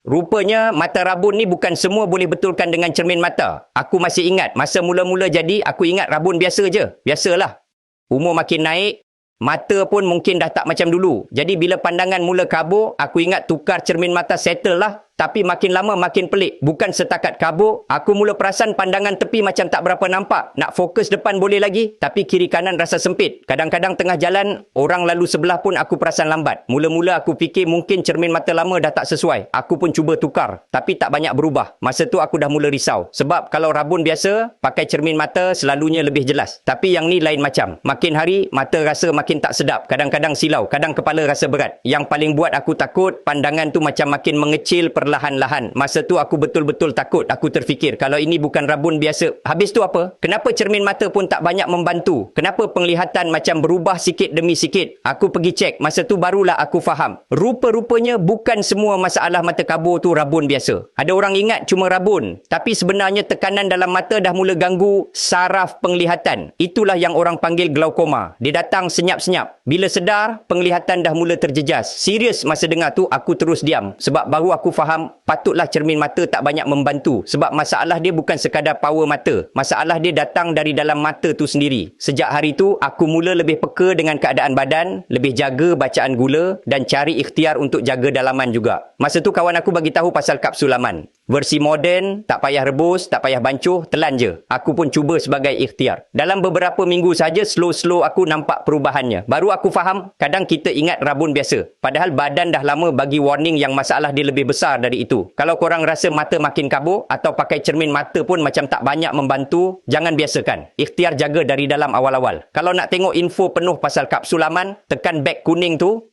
Rupanya mata rabun ni bukan semua boleh betulkan dengan cermin mata. Aku masih ingat masa mula-mula jadi aku ingat rabun biasa je. Biasalah. Umur makin naik, mata pun mungkin dah tak macam dulu. Jadi bila pandangan mula kabur, aku ingat tukar cermin mata settle lah. Tapi makin lama makin pelik. Bukan setakat kabur, aku mula perasan pandangan tepi macam tak berapa nampak. Nak fokus depan boleh lagi, tapi kiri kanan rasa sempit. Kadang-kadang tengah jalan, orang lalu sebelah pun aku perasan lambat. Mula-mula aku fikir mungkin cermin mata lama dah tak sesuai. Aku pun cuba tukar, tapi tak banyak berubah. Masa tu aku dah mula risau. Sebab kalau rabun biasa, pakai cermin mata selalunya lebih jelas. Tapi yang ni lain macam. Makin hari, mata rasa makin tak sedap. Kadang-kadang silau, kadang kepala rasa berat. Yang paling buat aku takut, pandangan tu macam makin mengecil perlahan-lahan. Masa tu aku betul-betul takut. Aku terfikir, kalau ini bukan rabun biasa, habis tu apa? Kenapa cermin mata pun tak banyak membantu? Kenapa penglihatan macam berubah sikit demi sikit? Aku pergi cek, masa tu barulah aku faham. Rupa-rupanya bukan semua masalah mata kabur tu rabun biasa. Ada orang ingat cuma rabun, tapi sebenarnya tekanan dalam mata dah mula ganggu saraf penglihatan. Itulah yang orang panggil glaukoma. Dia datang senyap-senyap. Bila sedar, penglihatan dah mula terjejas. Serius masa dengar tu, aku terus diam. Sebab baru aku faham, patutlah cermin mata tak banyak membantu. Sebab masalah dia bukan sekadar power mata. Masalah dia datang dari dalam mata tu sendiri. Sejak hari tu, aku mula lebih peka dengan keadaan badan, lebih jaga bacaan gula dan cari ikhtiar untuk jaga dalaman juga. Masa tu kawan aku bagi tahu pasal kapsul aman. Versi moden, tak payah rebus, tak payah bancuh, telan je. Aku pun cuba sebagai ikhtiar. Dalam beberapa minggu saja, slow-slow aku nampak perubahannya. Baru aku faham, kadang kita ingat rabun biasa. Padahal badan dah lama bagi warning yang masalah dia lebih besar dari itu. Kalau korang rasa mata makin kabur atau pakai cermin mata pun macam tak banyak membantu, jangan biasakan. Ikhtiar jaga dari dalam awal-awal. Kalau nak tengok info penuh pasal kapsul aman, tekan beg kuning tu.